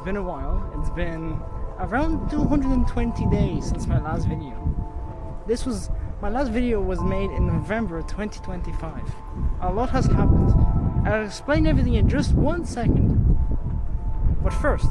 been a while. It's been around 220 days since my last video. My last video was made in November 2025. A lot has happened. I'll explain everything in just 1 second. But first,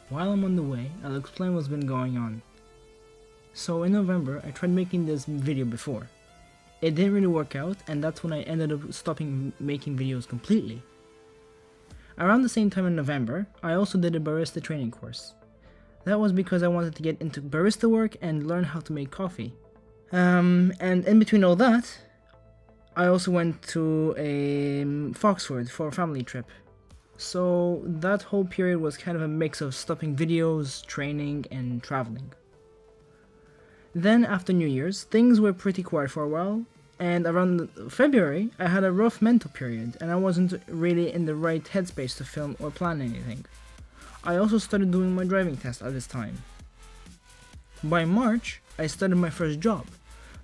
while I'm on the way, I'll explain what's been going on. So in November, I tried making this video before. It didn't really work out, and that's when I ended up stopping making videos completely. Around the same time in November, I also did a barista training course. That was because I wanted to get into barista work and learn how to make coffee. And in between all that, I also went to Foxford for a family trip. So that whole period was kind of a mix of stopping videos, training, and traveling. Then after New Year's, things were pretty quiet for a while, and around February, I had a rough mental period, and I wasn't really in the right headspace to film or plan anything. I also started doing my driving test at this time. By March, I started my first job.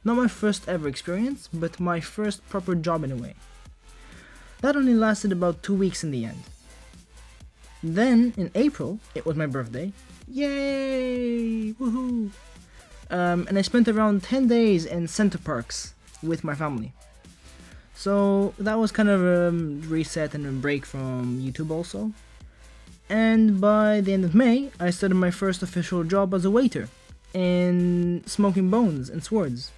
Not my first ever experience, but my first proper job in a way. That only lasted about 2 weeks in the end. Then, in April, it was my birthday. Yay! Woohoo! And I spent around 10 days in Center Parks with my family. So that was kind of a reset and a break from YouTube also. And by the end of May, I started my first official job as a waiter in Smoking Bones and Swords.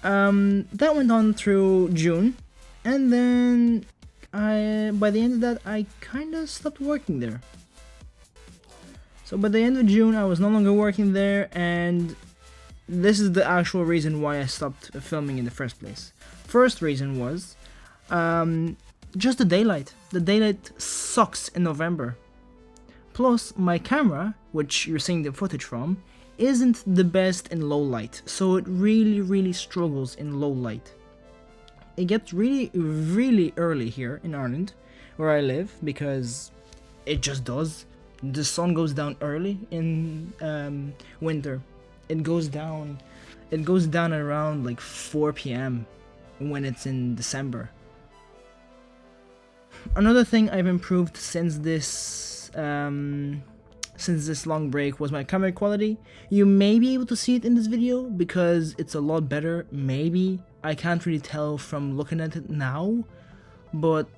That went on through June, and then by the end of that, I kind of stopped working there. So by the end of June, I was no longer working there, and this is the actual reason why I stopped filming in the first place. First reason was just the daylight. The daylight sucks in November. Plus, my camera, which you're seeing the footage from, isn't the best in low light, so it really struggles in low light. It gets really early here in Ireland, where I live, because it just does. The sun goes down early in winter. It goes down around like 4 p.m. when it's in December. Another thing I've improved since this long break was my camera quality. You may be able to see it in this video because it's a lot better, maybe. I can't really tell from looking at it now, but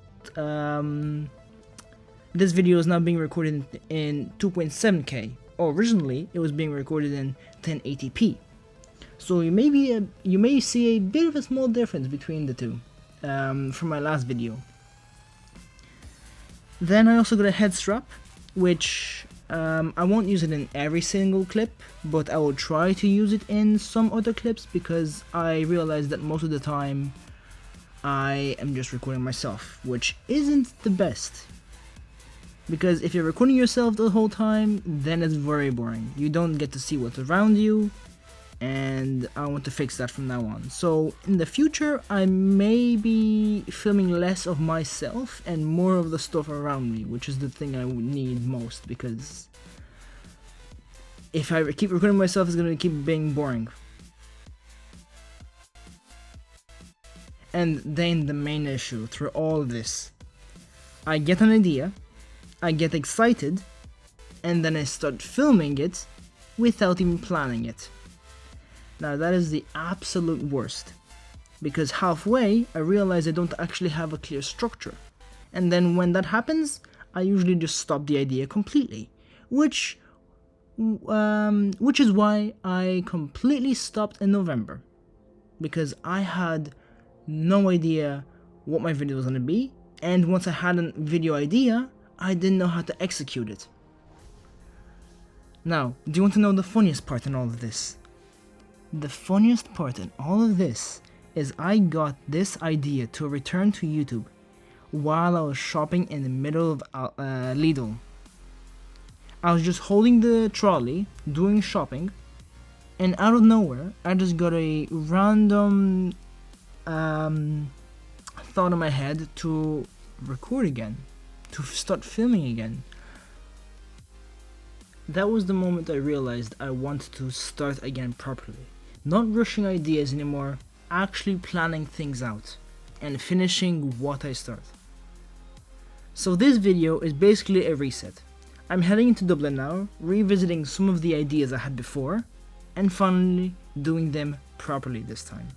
this video is now being recorded in 2.7K. Originally, it was being recorded in 1080p. So you may see a bit of a small difference between the two from my last video. Then I also got a head strap, which I won't use it in every single clip, but I will try to use it in some other clips because I realize that most of the time I am just recording myself, which isn't the best. Because if you're recording yourself the whole time, then it's very boring. You don't get to see what's around you, and I want to fix that from now on. So in the future, I may be filming less of myself and more of the stuff around me, which is the thing I would need most, because if I keep recording myself, it's going to keep being boring. And then the main issue through all of this, I get an idea, I get excited, and then I start filming it without even planning it. Now that is the absolute worst, because halfway I realize I don't actually have a clear structure, and then when that happens, I usually just stop the idea completely, which is why I completely stopped in November, because I had no idea what my video was going to be, and once I had a video idea, I didn't know how to execute it. Now, do you want to know the funniest part in all of this? The funniest part in all of this is I got this idea to return to YouTube while I was shopping in the middle of Lidl. I was just holding the trolley, doing shopping, And out of nowhere, I just got a random thought in my head to record again, to start filming again. That was the moment I realized I wanted to start again properly. Not rushing ideas anymore, actually planning things out and finishing what I start. So this video is basically a reset. I'm heading into Dublin now, revisiting some of the ideas I had before, and finally doing them properly this time.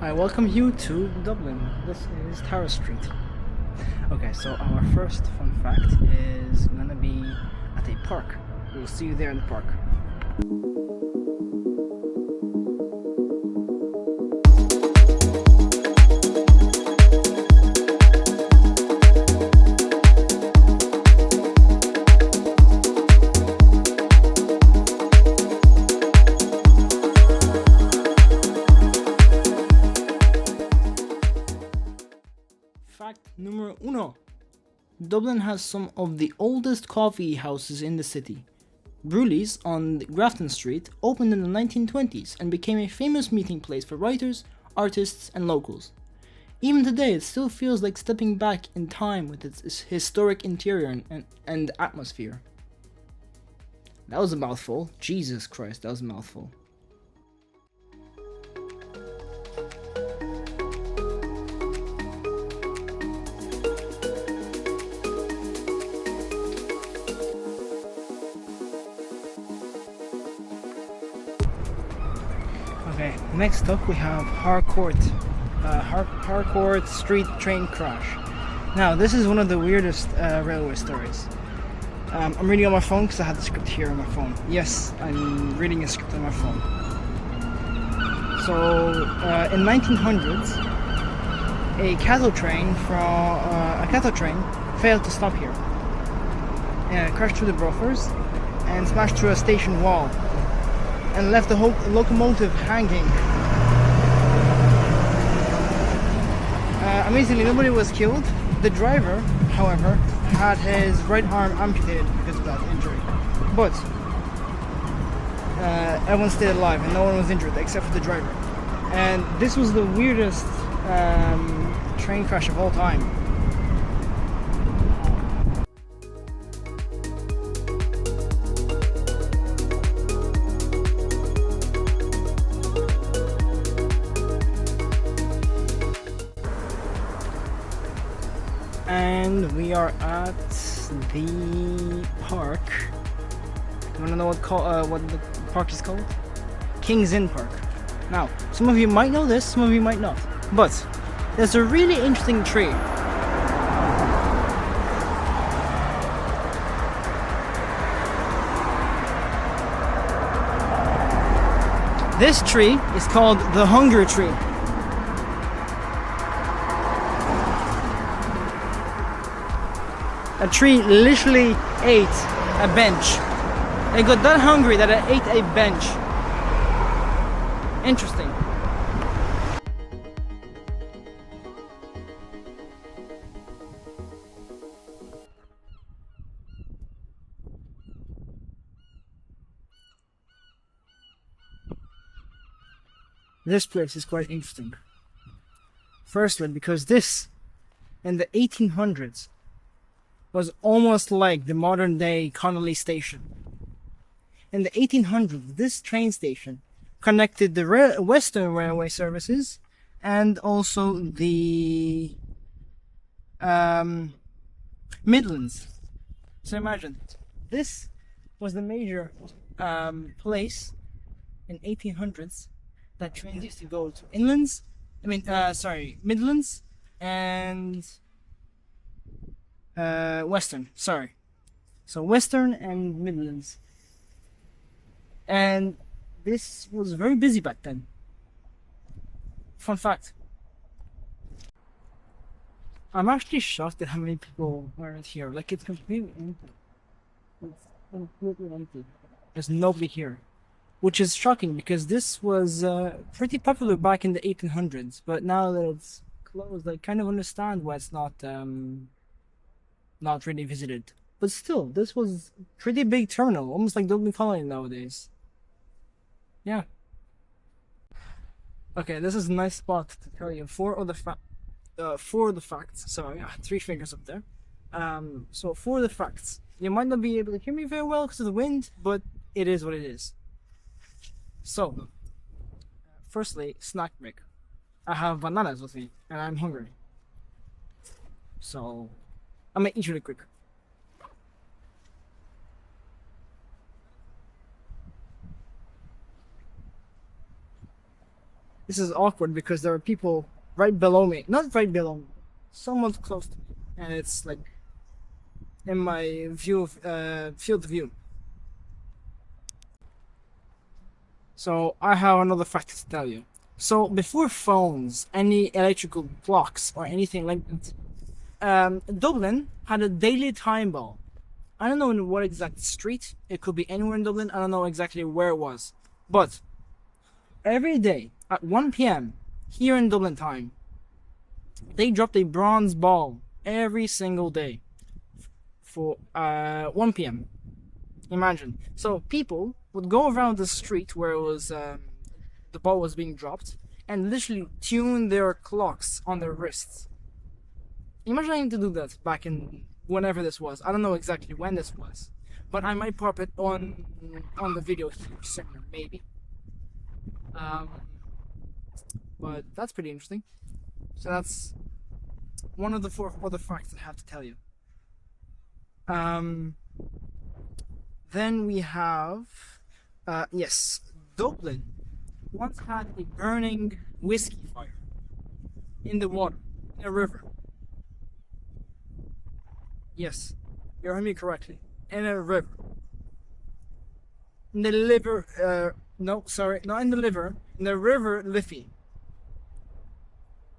I welcome you to Dublin. This is Harcourt Street. Okay, so our first fun fact is gonna be at a park. We'll see you there in the park. Fact numero uno. Dublin has some of the oldest coffee houses in the city. Brewley's on Grafton Street opened in the 1920s and became a famous meeting place for writers, artists, and locals. Even today, it still feels like stepping back in time with its historic interior and atmosphere. That was a mouthful. Jesus Christ, that was a mouthful. Okay, next up we have Harcourt Street train crash. Now, this is one of the weirdest railway stories. I'm reading on my phone because I had the script here on my phone. Yes, I'm reading a script on my phone. So, in 1900s, a cattle train failed to stop here. And it crashed through the buffers and smashed through a station wall and left the whole locomotive hanging. Amazingly, nobody was killed. The driver, however, had his right arm amputated because of that injury. But everyone stayed alive and no one was injured except for the driver. And this was the weirdest train crash of all time. And we are at the park You wanna know what the park is called? King's Inn Park. Now, some of you might know this, some of you might not. But there's a really interesting tree. This tree is called the Hunger Tree. A tree literally ate a bench. It got that hungry that it ate a bench. Interesting. This place is quite interesting. Firstly, because this, in the 1800s, was almost like the modern day Connolly Station. In the 1800s, this train station connected the Western Railway services and also the Midlands. So imagine, this was the major place in 1800s that trains used to go to Midlands and Western, sorry. So Western and Midlands. And this was very busy back then. Fun fact. I'm actually shocked at how many people aren't here. Like, it's completely empty. It's completely empty. There's nobody here. Which is shocking because this was pretty popular back in the 1800s. But now that it's closed, I kind of understand why it's not really visited. But still, this was a pretty big terminal. Almost like Dublin Colony nowadays. Yeah. Okay, this is a nice spot to tell you four of the facts. So yeah, 3 fingers up there. So 4 of the facts. You might not be able to hear me very well because of the wind, but it is what it is. So, firstly, snack break. I have bananas with me, and I'm hungry. So, I'm gonna eat really quick. This is awkward because there are people right below me. Not right below me, somewhat close to me. And it's like in my field of view. So I have another fact to tell you. So before phones, any electrical clocks or anything like that, Dublin had a daily timeball. I don't know in what exact street. It could be anywhere in Dublin. I don't know exactly where it was. But every day at 1 p.m. here in Dublin time, they dropped a bronze ball every single day for 1 p.m. Imagine. So people would go around the street where it was the ball was being dropped and literally tune their clocks on their wrists. Imagine having to do that back in whenever this was. I don't know exactly when this was, but I might pop it on the video here somewhere, maybe. But that's pretty interesting. So that's one of the 4 other facts I have to tell you. Then we have, yes, Dublin once had a burning whiskey fire in the water, in a river. Yes, you heard me correctly, in a river. In the liver, no, sorry, not in the liver, in the River Liffey.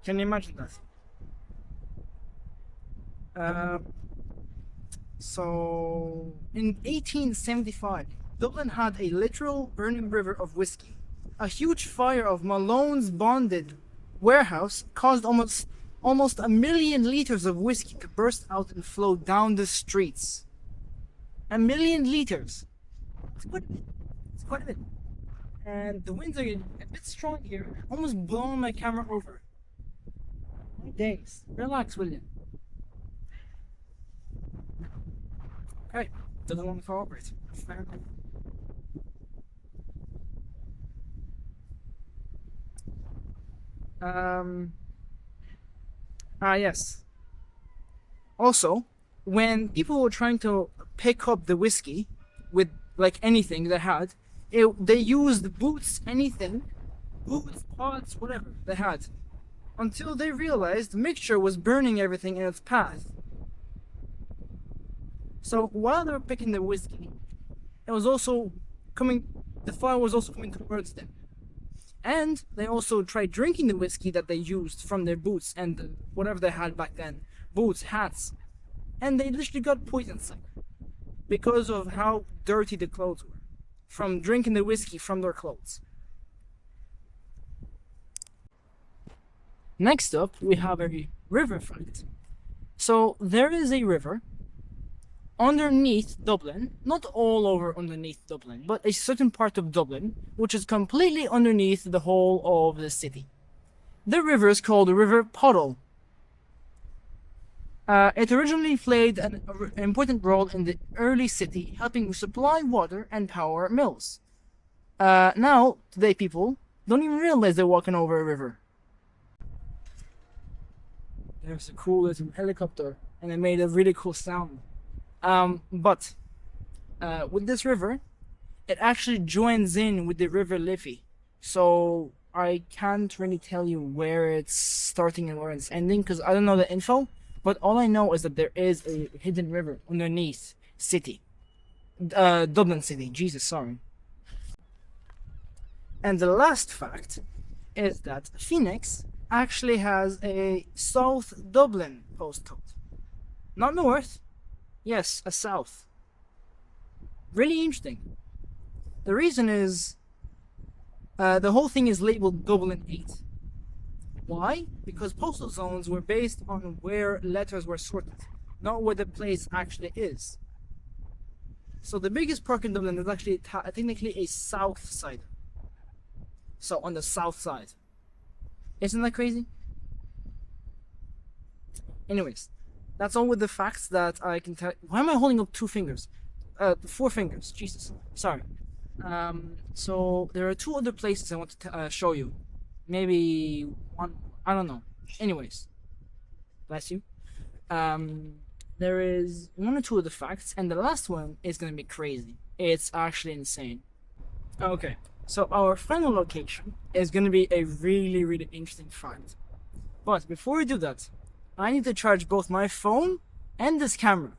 Can you imagine that? So, in 1875, Dublin had a literal burning river of whiskey. A huge fire of Malone's bonded warehouse caused almost 1 million liters of whiskey to burst out and flow down the streets. 1 million liters. It's quite a bit. It's quite a bit. And the winds are a bit strong here, almost blowing my camera over. My days. Relax, will you? Okay, doesn't want to cooperate. Fair enough. Yes. Also, when people were trying to pick up the whiskey with like anything they had. They used boots, anything, boots, pots, whatever they had, until they realized the mixture was burning everything in its path. So while they were picking the whiskey, it was also the fire was also coming towards them. And they also tried drinking the whiskey that they used from their boots and whatever they had back then, boots, hats, and they literally got poison sick because of how dirty the clothes were from drinking the whiskey from their clothes. Next up, we have a river fact. So there is a river underneath Dublin, not all over underneath Dublin, but a certain part of Dublin, which is completely underneath the whole of the city. The river is called the River Poddle. It originally played an important role in the early city, helping supply water and power mills. Now, today people don't even realize they're walking over a river. There's a cool little helicopter, and it made a really cool sound. But with this river, it actually joins in with the River Liffey. So I can't really tell you where it's starting and where it's ending because I don't know the info. But all I know is that there is a hidden river underneath city. Dublin City, Jesus, sorry. And the last fact is that Phoenix actually has a South Dublin postcode. Not north, yes, a south. Really interesting. The reason is the whole thing is labeled Dublin 8. Why? Because postal zones were based on where letters were sorted, not where the place actually is. So the biggest park in Dublin is actually technically a south side. So on the south side. Isn't that crazy? Anyways, that's all with the facts that I can tell. Why am I holding up 2 fingers? 4 fingers. Jesus. Sorry. So there are 2 other places I want to show you. Maybe one. I don't know. Anyways, bless you. There is 1 or 2 of the facts, and the last one is gonna be crazy. It's actually insane. Okay, so our final location is gonna be a really, really interesting fact. But before we do that, I need to charge both my phone and this camera.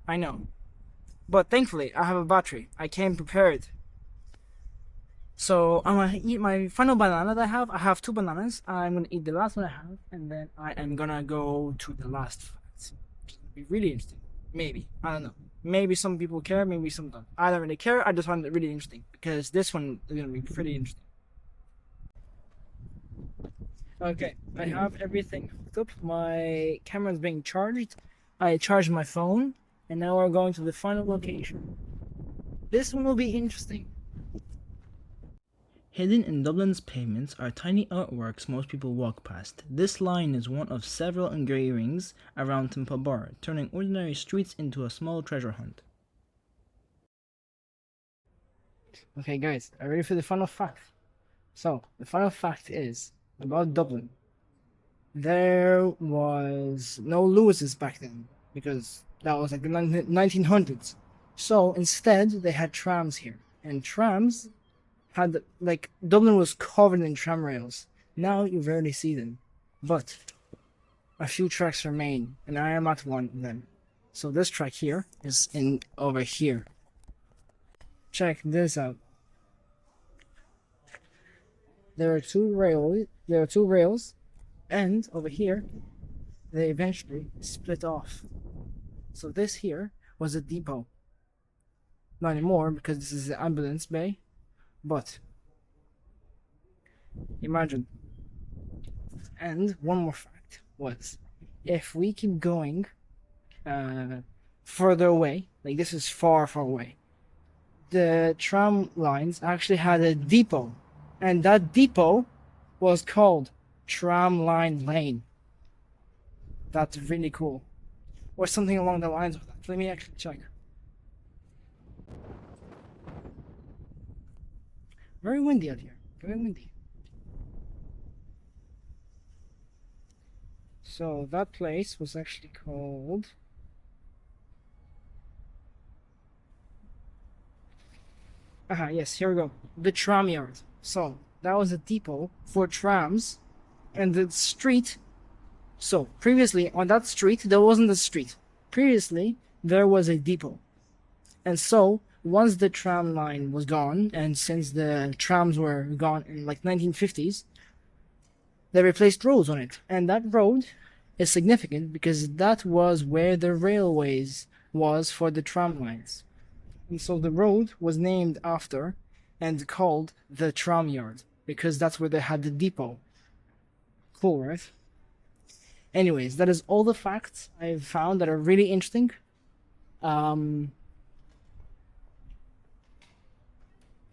I know. But thankfully, I have a battery. I came prepared. So I'm gonna eat my final banana that I have. I have 2 bananas. I'm gonna eat the last one I have, and then I am gonna go to the last fact. It's gonna be really interesting. Maybe. I don't know. Maybe some people care, maybe some don't. I don't really care. I just find it really interesting because this one is gonna be pretty interesting. Okay, I have everything hooked up. My camera's being charged. I charged my phone, and now we're going to the final location. This one will be interesting. Hidden in Dublin's pavements are tiny artworks most people walk past. This line is one of several engravings around Timeball, turning ordinary streets into a small treasure hunt. Okay guys, are you ready for the final fact? So, the final fact is about Dublin. There was no Lewis's back then, because that was like the 1900s. So, instead, they had trams here. And trams had, like, Dublin was covered in tram rails. Now you rarely see them. But a few tracks remain, and I am at one of them. So this track here is over here. Check this out. There are two rails, and over here they eventually split off. So this here was a depot. Not anymore because this is the ambulance bay. But imagine. And one more fact was, if we keep going further away, like this is far away, the tram lines actually had a depot, and that depot was called Tramline Lane. That's really cool, or something along the lines of that. Let me actually check. Very windy out here. Very windy. So that place was actually called Yes, here we go. The tram yard. So that was a depot for trams, and the street. So previously on that street there wasn't a street. Previously there was a depot, and so once the tram line was gone, and since the trams were gone in like 1950s, they replaced roads on it, and that road is significant because that was where the railways was for the tram lines. And so the road was named after and called the tram yard because that's where they had the depot. Cool, right? Anyways, that is all the facts I've found that are really interesting. Time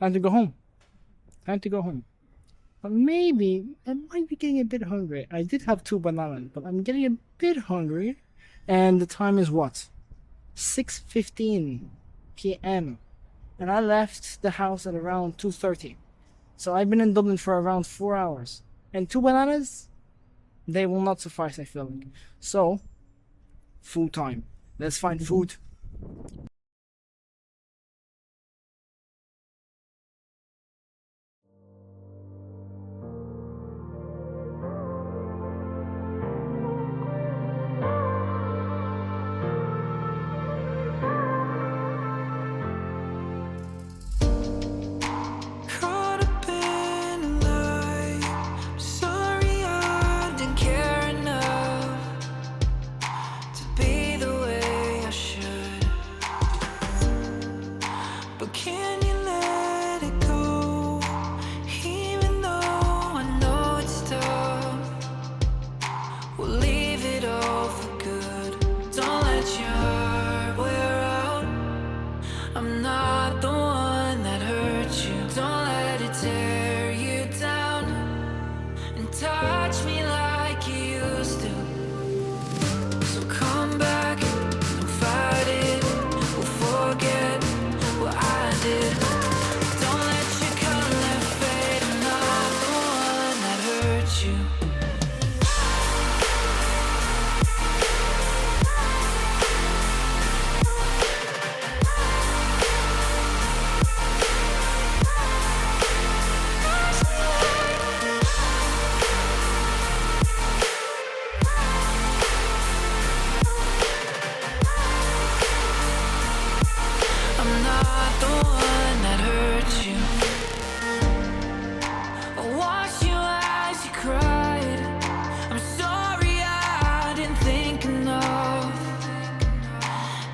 to go home. Time to go home. But maybe I might be getting a bit hungry. I did have 2 bananas, but I'm getting a bit hungry. And the time is what? 6:15 p.m. And I left the house at around 2:30. So I've been in Dublin for around 4 hours. And 2 bananas? They will not suffice, I feel like. So, food time. Let's find food. Caught up in a lie. Sorry I didn't care enough to be the way I should. But can you let it go? Even though I know it's tough, we'll leave it all for good. Don't let your heart wear out. I'm not the one that hurt you. Don't let it tear you down and touch me like you used to. So come back and fight it. We'll forget what I did. Don't let your color fade. I'm not the one that hurt you. I'm not the one that hurt you. I watched you as you cried. I'm sorry I didn't think enough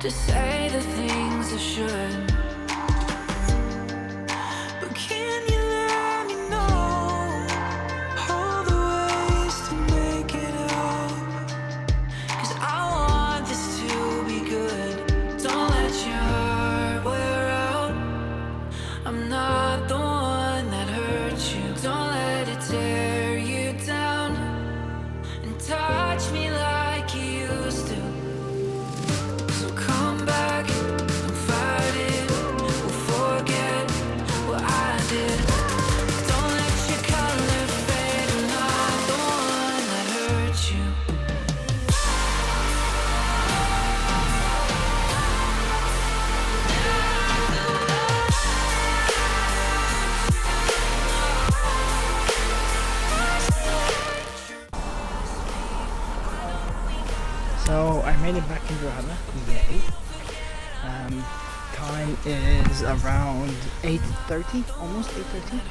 to say the things I should. But can you let me know all the ways to make it up? 'Cause I want this to be good. Don't let your heart wear out. I'm not the one that hurt you. Don't let it tear you down and touch me like you used to. So come back and fight it. We'll forget what I did. Don't let your color fade. I'm not the one that hurt you. So I made it back in Drogheda. Yay. Time is around 8:30, almost 8:30.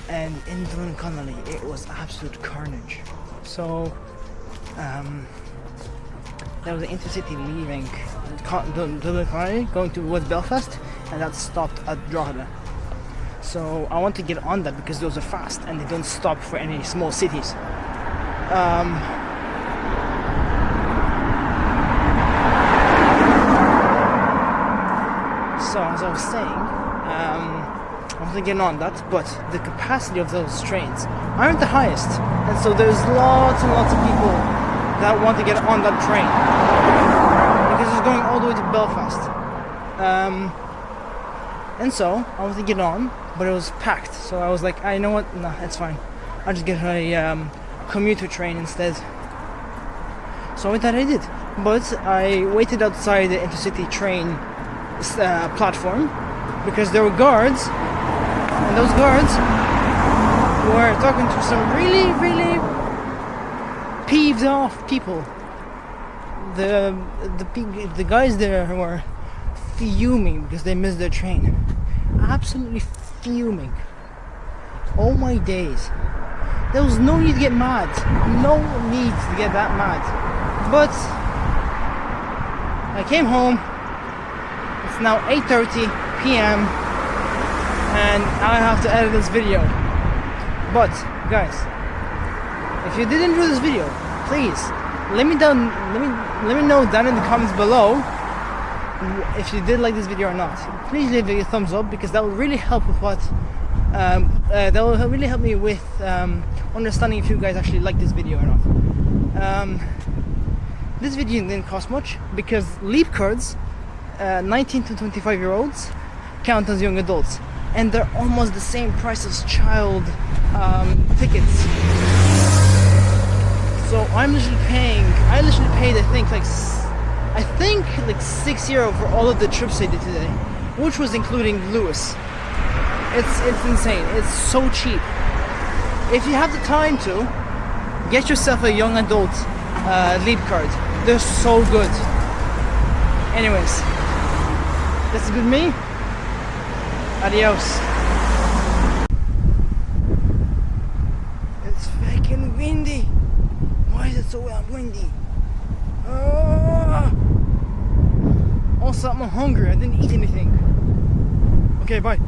And in Dublin Connolly, it was absolute carnage. So, there was an intercity leaving Dublin Connolly, going towards Belfast, and that stopped at Drogheda. So I want to get on that because those are fast and they don't stop for any small cities. So as I was saying, I was getting on that, but the capacity of those trains aren't the highest, and so there's lots and lots of people that want to get on that train because it's going all the way to Belfast. And so I wanted to get on, but it was packed. So I was like, you know what? Nah, it's fine. I'll just get a commuter train instead. So that I did, but I waited outside the intercity train platform because there were guards, and those guards were talking to some really, really peeved off people. The guys there were fuming because they missed their train. Absolutely fuming. Oh my days. There was no need to get mad. No need to get that mad. But I came home. It's now 8:30 p.m. and I have to edit this video. But guys, if you did enjoy this video, please let me know down in the comments below if you did like this video or not. Please leave it a thumbs up, because that will really help with what that will really help me with understanding if you guys actually like this video or not. This video didn't cost much because leap cards, 19 to 25 year olds count as young adults, and they're almost the same price as child tickets. So I literally paid I think like €6 for all of the trips I did today, which was including Lewis. It's insane. It's so cheap. If you have the time to, get yourself a young adult leap card. They're so good. Anyways, this has been me. Adios. It's fucking windy. Why is it so windy? Also, I'm hungry. I didn't eat anything. Okay, bye.